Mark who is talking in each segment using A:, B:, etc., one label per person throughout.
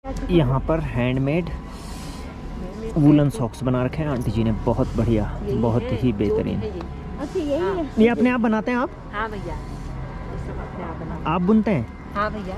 A: यहाँ पर handmade woollen socks बना रखे हैं आंटी जी ने, बहुत बढ़िया, बहुत ही बेहतरीन।
B: अच्छा यही है।
A: ये अपने आप बनाते हैं आप?
B: हाँ भैया, ये सब अपने आप बनाते
A: आप बुनते हैं?
B: हैं। हाँ भैया।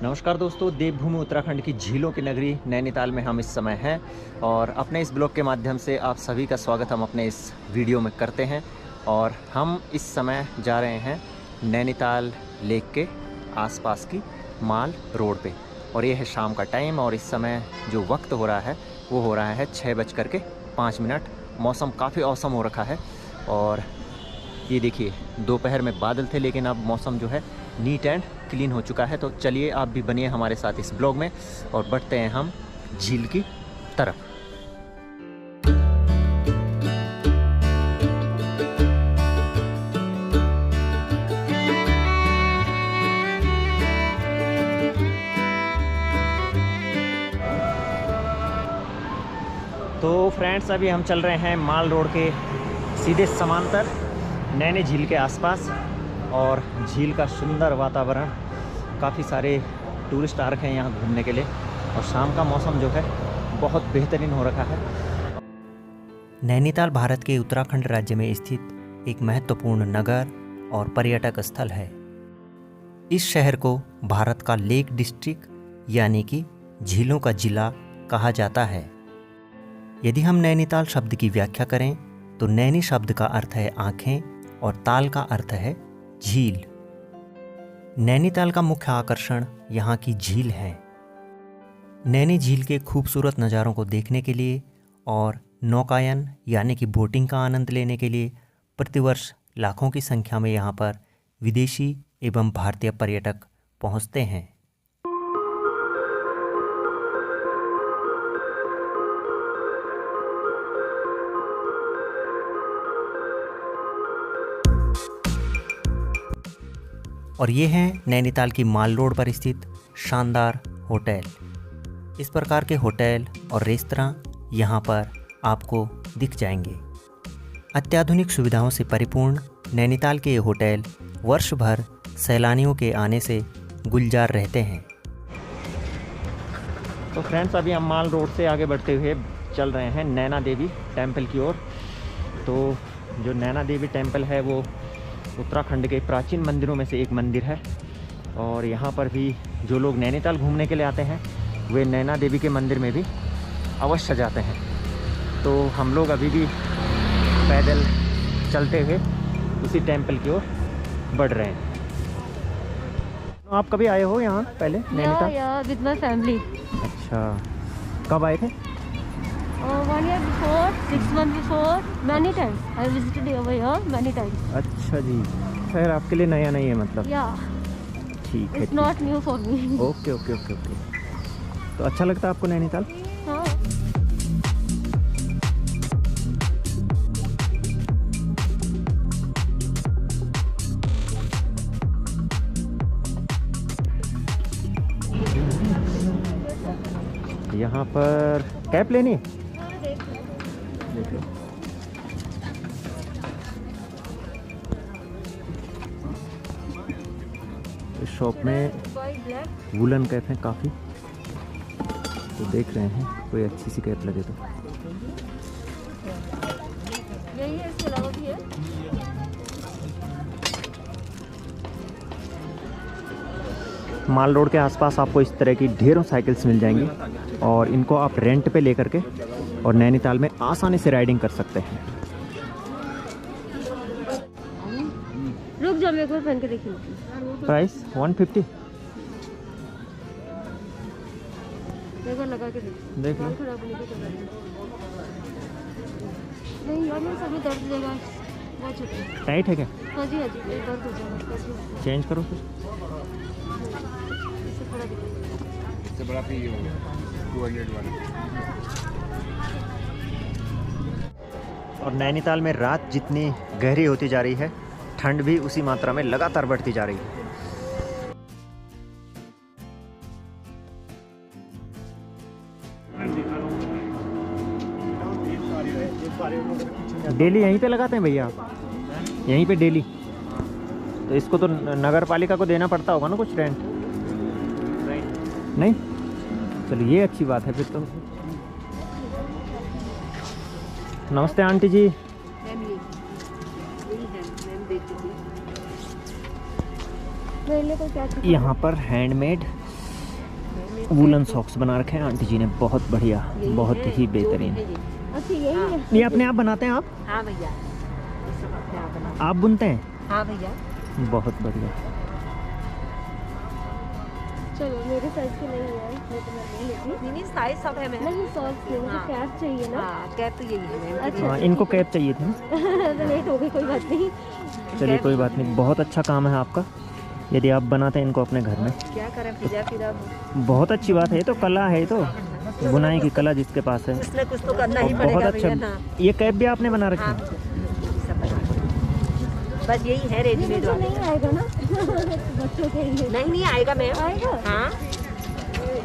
A: नमस्कार दोस्तों, देवभूमि उत्तराखंड की झीलों की नगरी नैनीताल में हम इस समय हैं और अपने इस ब्लॉग के माध्यम से आप सभी का स्वागत हम अपने इस वीडियो में करते हैं। और हम इस समय जा रहे हैं नैनीताल लेक के आसपास की माल रोड पे, और ये है शाम का टाइम और इस समय जो वक्त हो रहा है वो हो रहा है 6:05। मौसम काफ़ी औसम हो रखा है और ये देखिए, दोपहर में बादल थे लेकिन अब मौसम जो है नीट एंड क्लीन हो चुका है। तो चलिए आप भी बनिए हमारे साथ इस ब्लॉग में और बढ़ते हैं हम झील की तरफ। तो फ्रेंड्स, अभी हम चल रहे हैं माल रोड के सीधे समांतर नैनी झील के आसपास, और झील का सुंदर वातावरण, काफ़ी सारे टूरिस्ट आ रखे हैं यहाँ घूमने के लिए और शाम का मौसम जो है बहुत बेहतरीन हो रखा है। नैनीताल भारत के उत्तराखंड राज्य में स्थित एक महत्वपूर्ण नगर और पर्यटक स्थल है। इस शहर को भारत का लेक डिस्ट्रिक्ट यानी कि झीलों का जिला कहा जाता है। यदि हम नैनीताल शब्द की व्याख्या करें तो नैनी शब्द का अर्थ है आँखें और ताल का अर्थ है झील। नैनीताल का मुख्य आकर्षण यहाँ की झील है। नैनी झील के खूबसूरत नज़ारों को देखने के लिए और नौकायन यानी कि बोटिंग का आनंद लेने के लिए प्रतिवर्ष लाखों की संख्या में यहाँ पर विदेशी एवं भारतीय पर्यटक पहुँचते हैं। और ये हैं नैनीताल की माल रोड पर स्थित शानदार होटल। इस प्रकार के होटल और रेस्तरां यहाँ पर आपको दिख जाएंगे। अत्याधुनिक सुविधाओं से परिपूर्ण नैनीताल के ये होटल वर्ष भर सैलानियों के आने से गुलजार रहते हैं। तो फ्रेंड्स, अभी हम माल रोड से आगे बढ़ते हुए चल रहे हैं नैना देवी टेम्पल की ओर। तो जो नैना देवी टेम्पल है वो उत्तराखंड के प्राचीन मंदिरों में से एक मंदिर है, और यहाँ पर भी जो लोग नैनीताल घूमने के लिए आते हैं वे नैना देवी के मंदिर में भी अवश्य जाते हैं। तो हम लोग अभी भी पैदल चलते हुए उसी टेम्पल की ओर बढ़ रहे हैं। तो आप कभी आए हो यहाँ पहले नैनीताल?
B: With my family.
A: अच्छा, कब आए थे?
B: 1 year before, 6 months before, many times. I visited over here many times.
A: अच्छा जी, खैर आपके लिए नया नहीं है मतलब?
B: Yeah.
A: ठीक है।
B: It's not new for me.
A: Okay okay okay okay. तो अच्छा लगता है आपको नैनीताल?
B: हाँ।
A: यहाँ पर कैप लेनी? देख लो। इस शॉप में वुलन कैप हैं काफ़ी, तो देख रहे हैं कोई अच्छी सी कैप लगे तो।
B: यही है, इसके अलावा भी है।
A: माल रोड के आसपास आपको इस तरह की ढेरों साइकिल्स मिल जाएंगी और इनको आप रेंट पे लेकर के और नैनीताल में आसानी से राइडिंग कर सकते हैं।
B: रुक जाओ, मेरे को पहन के देखिए।
A: प्राइस 150।
B: मेरे को लगा के देखिए।
A: देख लो।
B: नहीं यार, मेरे सभी दर्द देगा। बहुत छोटा
A: टाइट है क्या?
B: हाँ जी हाँ जी, मेरे दर्द हो जाएगा।
A: चेंज करो फिर।
B: इससे थोड़ा दिक्कत।
C: इससे बड़ा पे ये हो गया 200 वाला।
A: और नैनीताल में रात जितनी गहरी होती जा रही है, ठंड भी उसी मात्रा में लगातार बढ़ती जा रही है। डेली यहीं पे लगाते हैं भैया आप? यहीं पे डेली? तो इसको तो नगर पालिका को देना पड़ता होगा ना कुछ रेंट? नहीं? चलो ये अच्छी बात है फिर तो। नमस्ते आंटी जी। यहाँ पर हैंडमेड वूलन सॉक्स बना रखे हैं आंटी जी ने, बहुत बढ़िया, बहुत ही बेहतरीन।
B: अच्छा यही है?
A: ये अपने आप बनाते हैं आप?
B: हाँ भैया,
A: आप बुनते हैं?
B: हाँ भैया।
A: बहुत बढ़िया।
B: चलो मेरे साइज के नहीं है, ये तो मैं ले लेती।
D: नहीं साइज सब है मैम।
B: नहीं सॉक्स नहीं, मुझे कैप चाहिए ना।
D: हाँ कैप तो यही है मैम।
B: अच्छा
A: हाँ इनको कैप चाहिए थी।
B: तो लेट हो गई, कोई बात नहीं।
A: चलिए कोई बात नहीं, बहुत अच्छा काम है आपका। यदि आप बनाते हैं इनको अपने घर में,
D: क्या करें फिर अब
A: बहुत अच्छी बात है। ये तो कला है, ये तो बुनाई की कला जिसके पास है।
D: कुछ न कुछ तो करना ही
A: और
D: पड़ेगा
A: बहुत
D: भैया
A: अच्छा।
D: ना।
A: ये कैप भी आपने बना रखी
D: हाँ
A: है?
D: सब बना रखा। बस यही है रेडीमेड वाला।
B: नहीं आएगा ना बच्चों के लिए?
D: नहीं आएगा मैम।
B: आएगा?
D: हाँ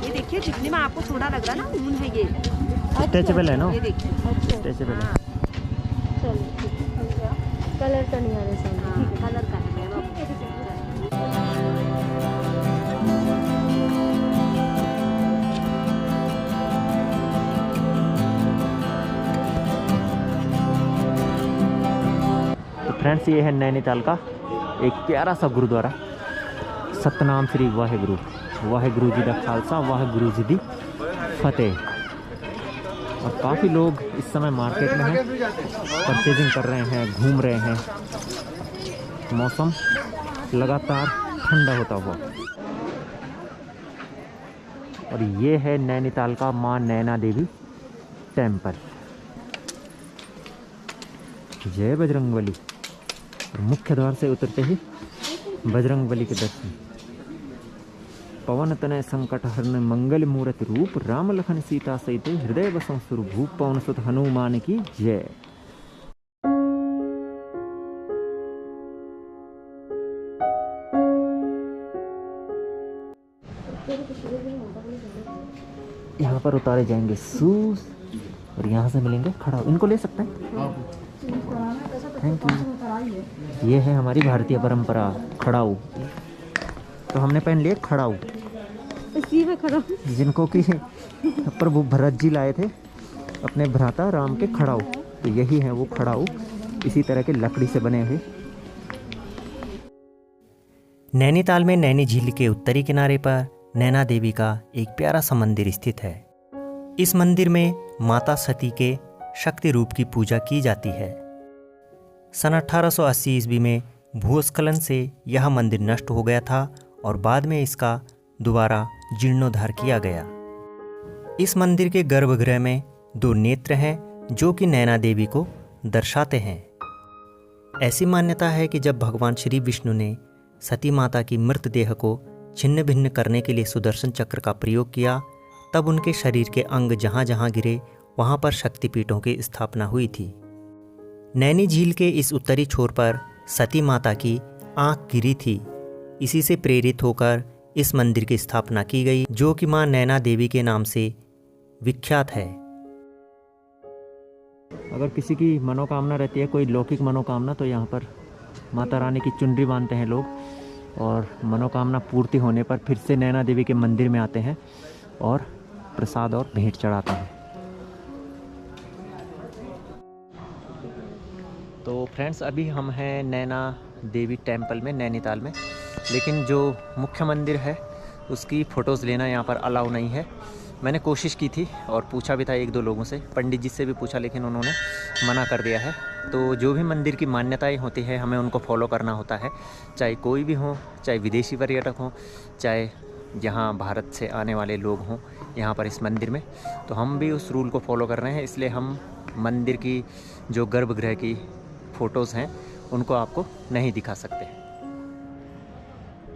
D: ये देखिए दिखने में आपको थोड़ा लग रहा है ना, ऊन है ये।
A: स्ट्रेचेबल है ना?
D: ये देखिए
B: अच्छा
A: स्ट्रेचेबल है।
D: हाँ
B: चलो ठीक है। कलर का नहीं आ रहा है।
D: हाँ कलर का है मैम।
A: फ्रेंड्स ये है नैनीताल का एक प्यारा सा गुरुद्वारा, सतनाम श्री वाहेगुरु, वाहेगुरु जी दा खालसा वाहेगुरु जी दी फतेह। और काफ़ी लोग इस समय मार्केट में हैं, परचेजिंग कर रहे हैं, घूम रहे हैं। मौसम लगातार ठंडा होता हुआ। और ये है नैनीताल का माँ नैना देवी टेम्पल। जय बजरंगबली। और मुख्य द्वार से उतरते ही बजरंगबली के दर्शन। पवन तनय संकट हरण मंगल मूर्ति रूप, राम लखन सीता सहित हृदय बसों स्वरूप, भूप पवन सुत हनुमान की जय। यहाँ पर उतारे जाएंगे शूज और यहाँ से मिलेंगे खड़ा। इनको ले सकते हैं? Thank you. ये है हमारी भारतीय परंपरा, खड़ाऊ। तो हमने पहन लिए खड़ाऊ,
B: इसी में खड़ा हूँ।
A: जिनको कि प्रभु भरत जी लाए थे अपने भ्राता राम के खड़ाऊ। तो यही है वो खड़ाऊ, इसी तरह के लकड़ी से बने हुए। नैनीताल में नैनी झील के उत्तरी किनारे पर नैना देवी का एक प्यारा सा मंदिर स्थित है। इस मंदिर में माता सती के शक्ति रूप की पूजा की जाती है। सन 1880 ईस्वी में भूस्खलन से यह मंदिर नष्ट हो गया था और बाद में इसका दोबारा जीर्णोद्धार किया गया। इस मंदिर के गर्भगृह में 2 नेत्र हैं जो कि नैना देवी को दर्शाते हैं। ऐसी मान्यता है कि जब भगवान श्री विष्णु ने सती माता की मृतदेह को छिन्न भिन्न करने के लिए सुदर्शन चक्र का प्रयोग किया, तब उनके शरीर के अंग जहाँ जहाँ गिरे वहाँ पर शक्तिपीठों की स्थापना हुई थी। नैनी झील के इस उत्तरी छोर पर सती माता की आंख गिरी थी। इसी से प्रेरित होकर इस मंदिर की स्थापना की गई, जो कि मां नैना देवी के नाम से विख्यात है। अगर किसी की मनोकामना रहती है, कोई लौकिक मनोकामना, तो यहाँ पर माता रानी की चुनरी बांधते हैं लोग और मनोकामना पूर्ति होने पर फिर से नैना देवी के मंदिर में आते हैं और प्रसाद और भेंट चढ़ाते हैं। तो फ्रेंड्स अभी हम हैं नैना देवी टेम्पल में नैनीताल में, लेकिन जो मुख्य मंदिर है उसकी फ़ोटोज़ लेना यहाँ पर अलाउ नहीं है। मैंने कोशिश की थी और पूछा भी था 1-2 लोगों से, पंडित जी से भी पूछा, लेकिन उन्होंने मना कर दिया है। तो जो भी मंदिर की मान्यताएं होती है हमें उनको फॉलो करना होता है, चाहे कोई भी हो, चाहे विदेशी पर्यटक हों, चाहे यहाँ भारत से आने वाले लोग हों यहाँ पर इस मंदिर में। तो हम भी उस रूल को फॉलो कर रहे हैं, इसलिए हम मंदिर की जो गर्भगृह की फ़ोटोज़ हैं उनको आपको नहीं दिखा सकते।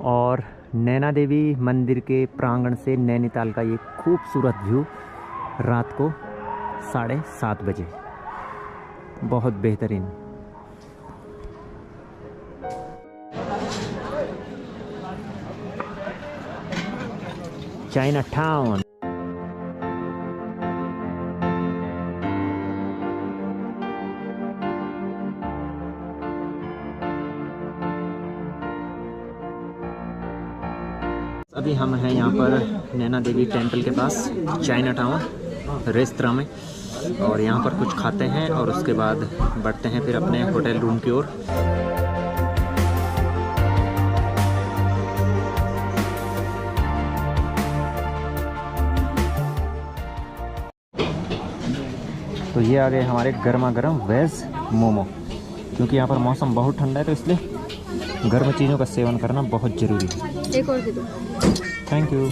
A: और नैना देवी मंदिर के प्रांगण से नैनीताल का ये खूबसूरत व्यू रात को 7:30 बजे, बहुत बेहतरीन। China town. अभी हम हैं यहाँ पर नैना देवी टेंपल के पास, चाइना टाउन रेस्तरां में, और यहाँ पर कुछ खाते हैं और उसके बाद बढ़ते हैं फिर अपने होटल रूम की ओर। तो ये आ गए हमारे गर्मा गर्म वेज मोमो, क्योंकि यहाँ पर मौसम बहुत ठंडा है तो इसलिए गर्म चीज़ों का सेवन करना बहुत ज़रूरी है।
B: एक और दे दो।
A: Thank you.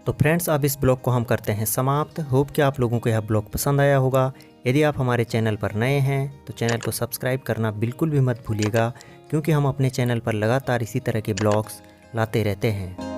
A: तो फ्रेंड्स, अब इस ब्लॉग को हम करते हैं समाप्त। होप कि आप लोगों को यह ब्लॉग पसंद आया होगा। यदि आप हमारे चैनल पर नए हैं तो चैनल को सब्सक्राइब करना बिल्कुल भी मत भूलिएगा, क्योंकि हम अपने चैनल पर लगातार इसी तरह के ब्लॉग्स लाते रहते हैं।